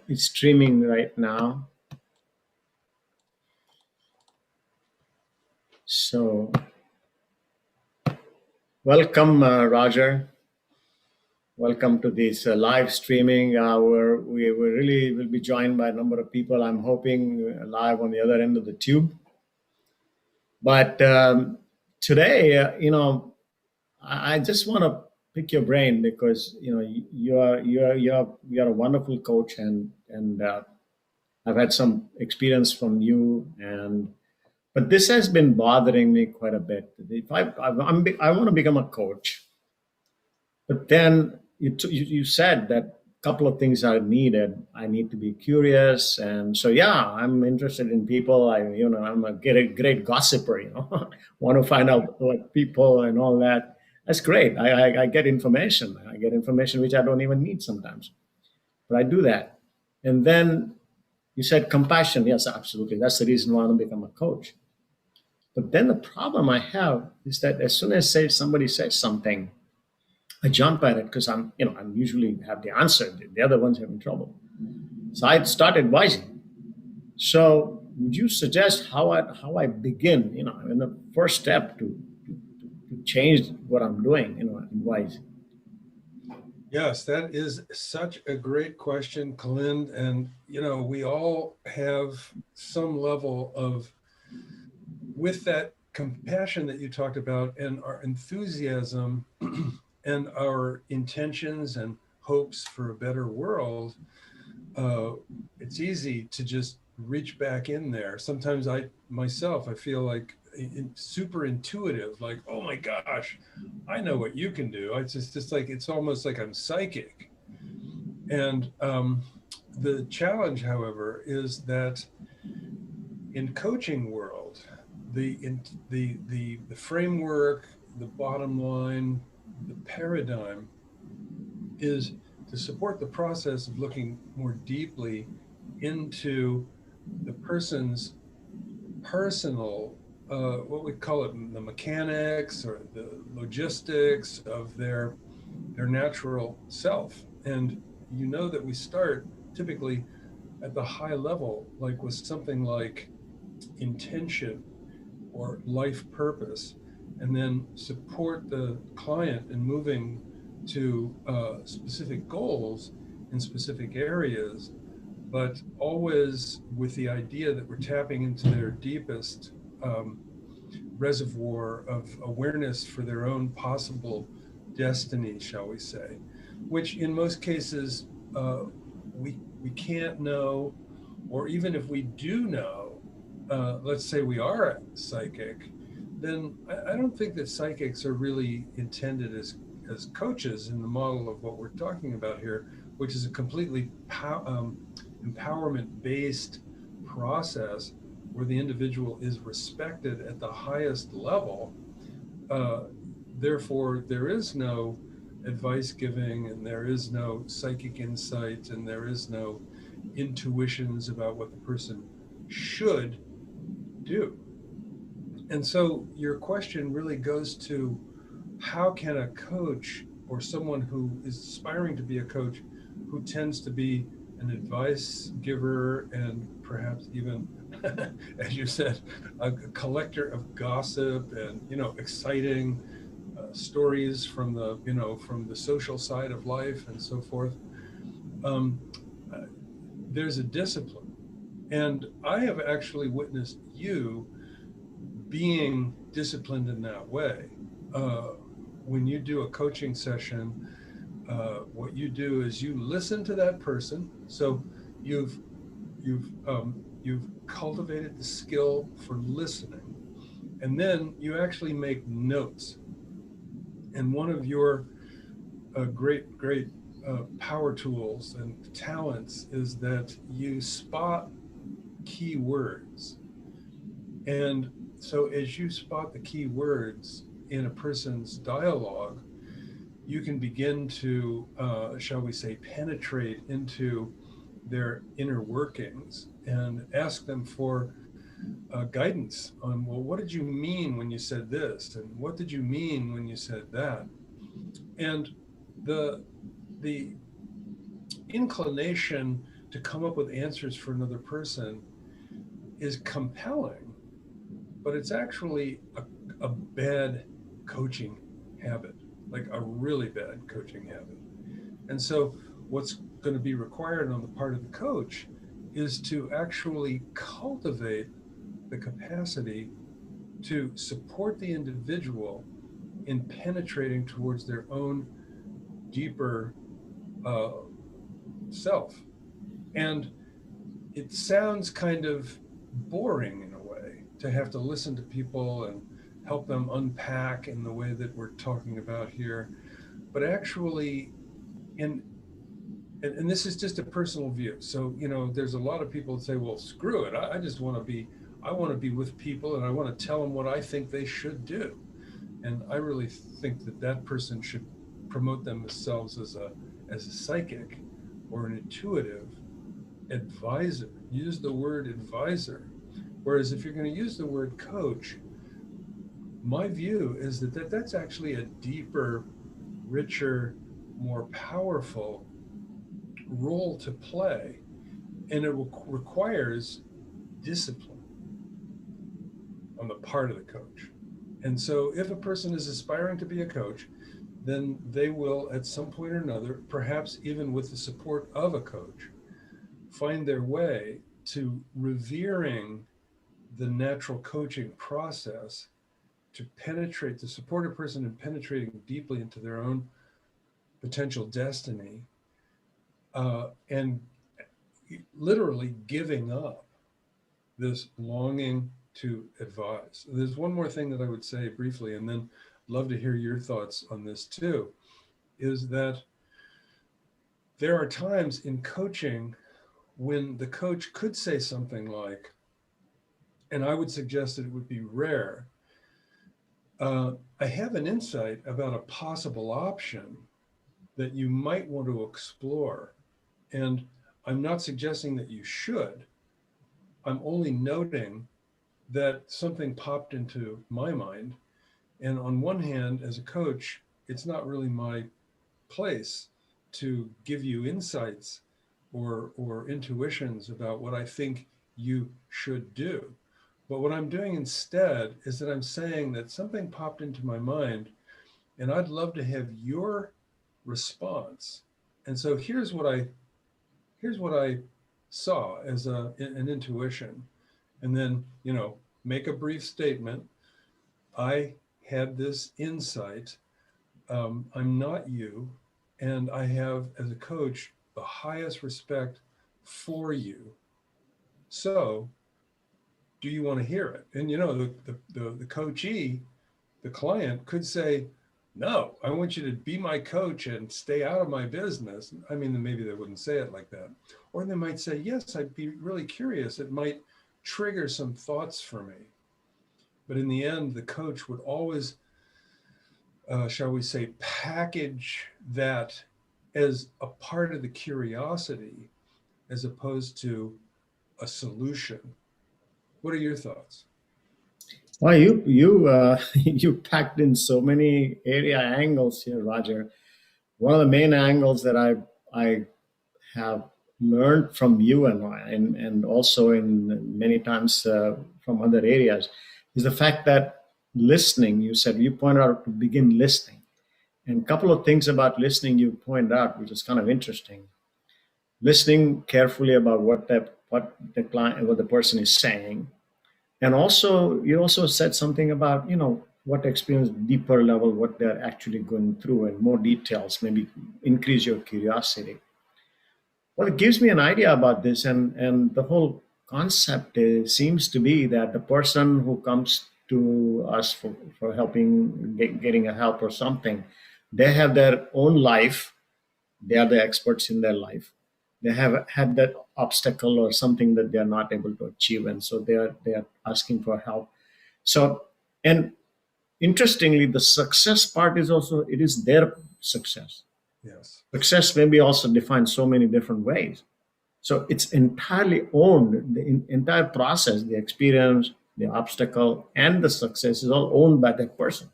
It's streaming right now. So, welcome, Roger. Welcome to this live streaming. Where we really will be joined by a number of people. I'm hoping live on the other end of the tube. But today, I just want to pick your brain because you're a wonderful coach, and I've had some experience from you, and but this has been bothering me quite a bit. If I want to become a coach, but then you said that a couple of things are needed. I need to be curious, and so yeah, I'm interested in people. I'm a great gossiper. Want to find out what people and all that. That's great. I get information. I get information which I don't even need sometimes, but I do that. And then you said compassion. Yes, absolutely. That's the reason why I want to become a coach. But then the problem I have is that as soon as somebody says something, I jump at it because I'm usually have the answer. The other one's having trouble. So I start advising. So would you suggest how I begin? In the first step to change what I'm doing. Advise. Yes, that is such a great question, Kalind. And, we all have some level of, with that compassion that you talked about and our enthusiasm and our intentions and hopes for a better world, it's easy to just reach back in there. Sometimes I feel like super intuitive, like, oh my gosh, I know what you can do. It's just like, it's almost like I'm psychic. And the challenge, however, is that in coaching world, the framework, the bottom line, the paradigm is to support the process of looking more deeply into the person's personal, what we call it, the mechanics or the logistics of their natural self. And that we start typically at the high level, like with something like intention or life purpose, and then support the client in moving to specific goals in specific areas, but always with the idea that we're tapping into their deepest reservoir of awareness for their own possible destiny, shall we say, which in most cases we can't know, or even if we do know, let's say we are psychic, then I don't think that psychics are really intended as coaches in the model of what we're talking about here, which is a completely empowerment-based process where the individual is respected at the highest level. Therefore, there is no advice giving, and there is no psychic insight, and there is no intuitions about what the person should do. And so your question really goes to, how can a coach or someone who is aspiring to be a coach, who tends to be an advice giver and perhaps even, as you said, a collector of gossip and exciting stories from the social side of life and so forth, there's a discipline. And I have actually witnessed you being disciplined in that way. When you do a coaching session, what you do is you listen to that person. So you've cultivated the skill for listening, and then you actually make notes. And one of your great power tools and talents is that you spot key words. And so as you spot the key words in a person's dialogue, you can begin to, shall we say, penetrate into their inner workings and ask them for guidance on, well, what did you mean when you said this? And what did you mean when you said that? And the inclination to come up with answers for another person is compelling, but it's actually a bad coaching habit, like a really bad coaching habit. And so, what's going to be required on the part of the coach is to actually cultivate the capacity to support the individual in penetrating towards their own deeper uh, self. And it sounds kind of boring in a way to have to listen to people and help them unpack in the way that we're talking about here. But actually, in and this is just a personal view. So, there's a lot of people that say, well, screw it. I just want to be, I want to be with people and I want to tell them what I think they should do. And I really think that that person should promote themselves as a psychic or an intuitive advisor. Use the word advisor. Whereas if you're going to use the word coach, my view is that's actually a deeper, richer, more powerful role to play, and it requires discipline on the part of the coach. And so if a person is aspiring to be a coach, then they will at some point or another, perhaps even with the support of a coach, find their way to revering the natural coaching process to penetrate, to support a person in penetrating deeply into their own potential destiny, and literally giving up this longing to advise. There's one more thing that I would say briefly, and then love to hear your thoughts on this too, is that there are times in coaching when the coach could say something like, and I would suggest that it would be rare, I have an insight about a possible option that you might want to explore. And I'm not suggesting that you should. I'm only noting that something popped into my mind. And on one hand, as a coach, it's not really my place to give you insights or intuitions about what I think you should do. But what I'm doing instead is that I'm saying that something popped into my mind, and I'd love to have your response. And so here's what I saw as an intuition, and then make a brief statement. I had this insight. I'm not you, and I have, as a coach, the highest respect for you. So, do you want to hear it? And the coachee, the client, could say, no, I want you to be my coach and stay out of my business. I mean, maybe they wouldn't say it like that. Or they might say, yes, I'd be really curious. It might trigger some thoughts for me. But in the end, the coach would always, shall we say, package that as a part of the curiosity as opposed to a solution. What are your thoughts? Well, you you packed in so many area angles here, Roger. One of the main angles that I have learned from you and also in many times from other areas is the fact that listening. You said you pointed out to begin listening, and a couple of things about listening you pointed out, which is kind of interesting. Listening carefully about what the client, what the person is saying, and also you also said something about what experience deeper level, what they're actually going through, and more details, maybe increase your curiosity. Well, it gives me an idea about this, and the whole concept seems to be that the person who comes to us for helping, getting a help or something, they have their own life. They are the experts in their life. They have had that obstacle or something that they are not able to achieve, and so they are asking for help. So, and interestingly, the success part is also, it is their success. Yes. Success may be also defined so many different ways. So it's entirely owned. The entire process, the experience, the obstacle, and the success is all owned by that person.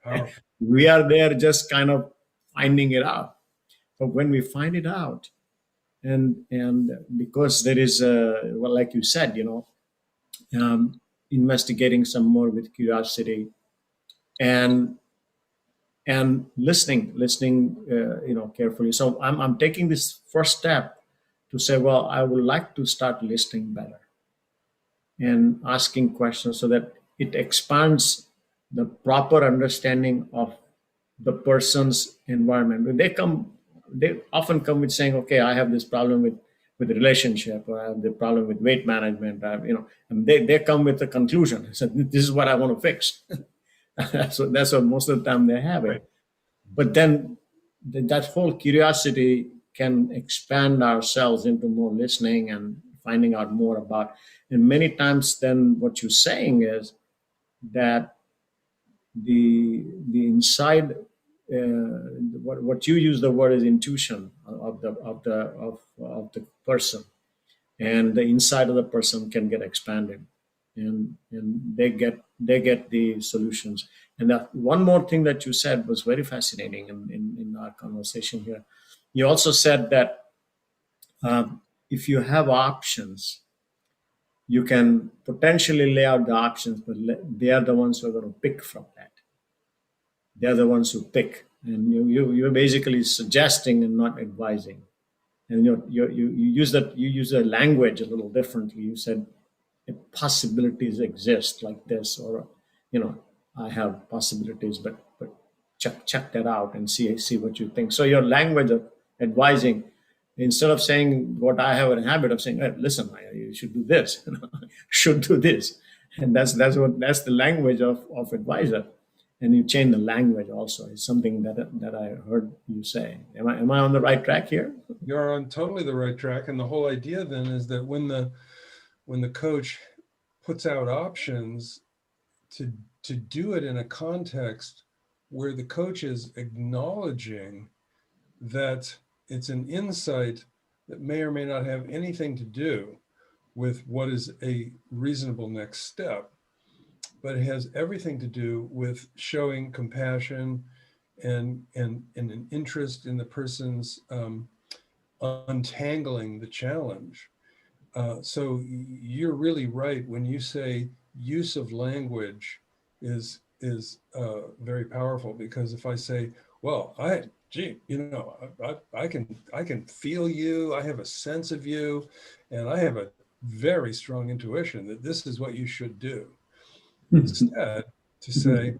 Powerful. We are there just kind of finding it out. But when we find it out, and because there is a, well, like you said, investigating some more with curiosity, and listening carefully. So I'm taking this first step to say, well, I would like to start listening better and asking questions so that it expands the proper understanding of the person's environment. When they often come with saying, okay, I have this problem with relationship, or I have the problem with weight management. And they come with a conclusion. So this is what I want to fix. That's what most of the time they're having. Right. But then that whole curiosity can expand ourselves into more listening and finding out more about. And many times, then what you're saying is that the inside, what you use the word is intuition of the person, and the inside of the person can get expanded, and they get the solutions. And that one more thing that you said was very fascinating in our conversation here. You also said that if you have options, you can potentially lay out the options, but they are the ones who are going to pick from that. They're the ones who pick, and you're basically suggesting and not advising. And you use the language a little differently. You said possibilities exist like this, or I have possibilities, but check that out and see what you think. So your language of advising, instead of saying what I have a habit of saying, hey, listen, you should do this, should do this, and that's the language of advisor. And you change the language also. It's something that I heard you say. Am I on the right track here? You're on totally the right track. And the whole idea then is that when the coach puts out options, to do it in a context where the coach is acknowledging that it's an insight that may or may not have anything to do with what is a reasonable next step, but it has everything to do with showing compassion and an interest in the person's untangling the challenge. So you're really right when you say use of language is very powerful, because if I say, well, I can feel you, I have a sense of you, and I have a very strong intuition that this is what you should do. Instead, to say,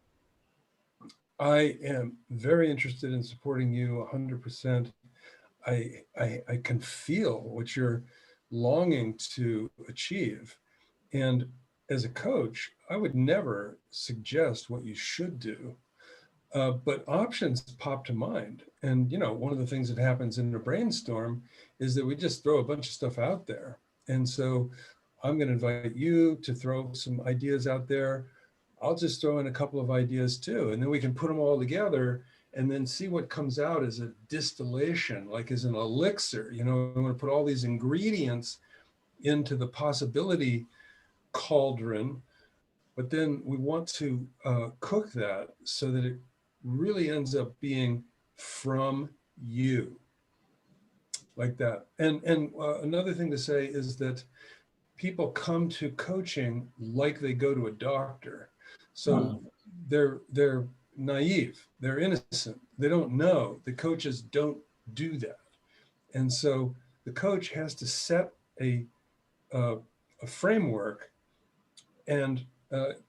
I am very interested in supporting you 100%. I can feel what you're longing to achieve. And as a coach, I would never suggest what you should do, but options pop to mind. And, one of the things that happens in a brainstorm is that we just throw a bunch of stuff out there. And so I'm going to invite you to throw some ideas out there. I'll just throw in a couple of ideas too. And then we can put them all together and then see what comes out as a distillation, like as an elixir. I'm going to put all these ingredients into the possibility cauldron, but then we want to cook that so that it really ends up being from you, like that. And another thing to say is that people come to coaching like they go to a doctor. So they're naive, they're innocent, they don't know. The coaches don't do that. And so the coach has to set a framework, and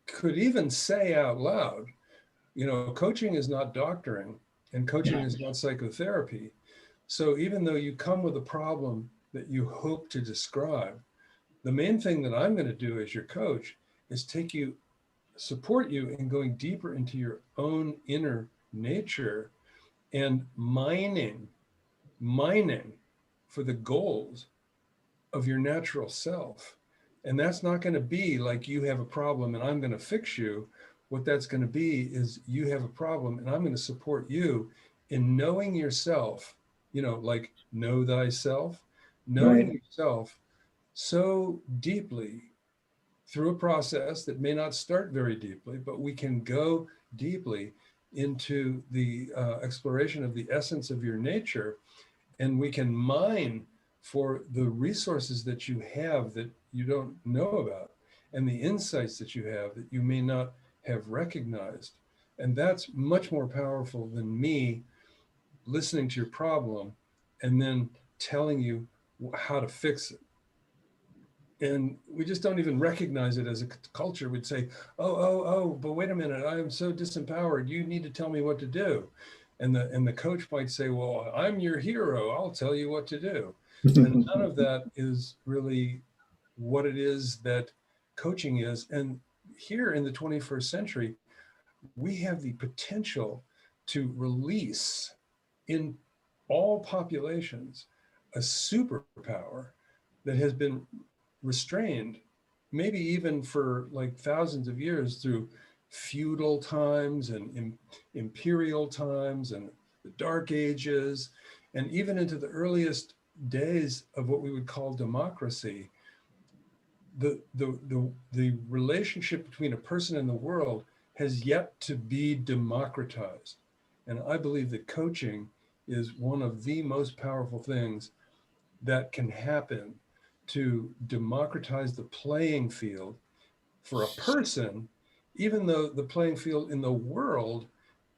could even say out loud, coaching is not doctoring, and coaching is not psychotherapy. So even though you come with a problem that you hope to describe, the main thing that I'm going to do as your coach is support you in going deeper into your own inner nature and mining for the gold of your natural self. And that's not going to be like you have a problem and I'm going to fix you. What that's going to be is you have a problem and I'm going to support you in knowing yourself, like know thyself, knowing Right. yourself so deeply through a process that may not start very deeply, but we can go deeply into the exploration of the essence of your nature, and we can mine for the resources that you have that you don't know about, and the insights that you have that you may not have recognized. And that's much more powerful than me listening to your problem and then telling you how to fix it. And we just don't even recognize it as a culture. We'd say, oh, but wait a minute, I am so disempowered. You need to tell me what to do. And the coach might say, well, I'm your hero. I'll tell you what to do. And none of that is really what it is that coaching is. And here in the 21st century, we have the potential to release in all populations a superpower that has been restrained, maybe even for like thousands of years through feudal times and imperial times and the Dark Ages, and even into the earliest days of what we would call democracy. The relationship between a person and the world has yet to be democratized. And I believe that coaching is one of the most powerful things that can happen to democratize the playing field for a person, even though the playing field in the world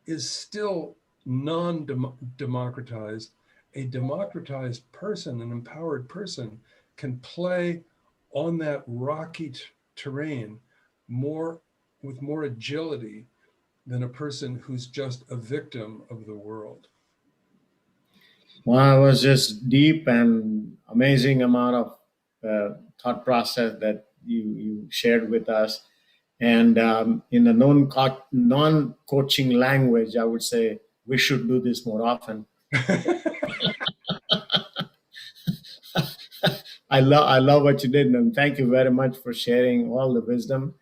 is still non-democratized. A democratized person, an empowered person, can play on that rocky terrain more with more agility than a person who's just a victim of the world. Well, it was just deep and amazing amount of thought process that you shared with us. And in a non coaching language, I would say we should do this more often. I love what you did, and thank you very much for sharing all the wisdom.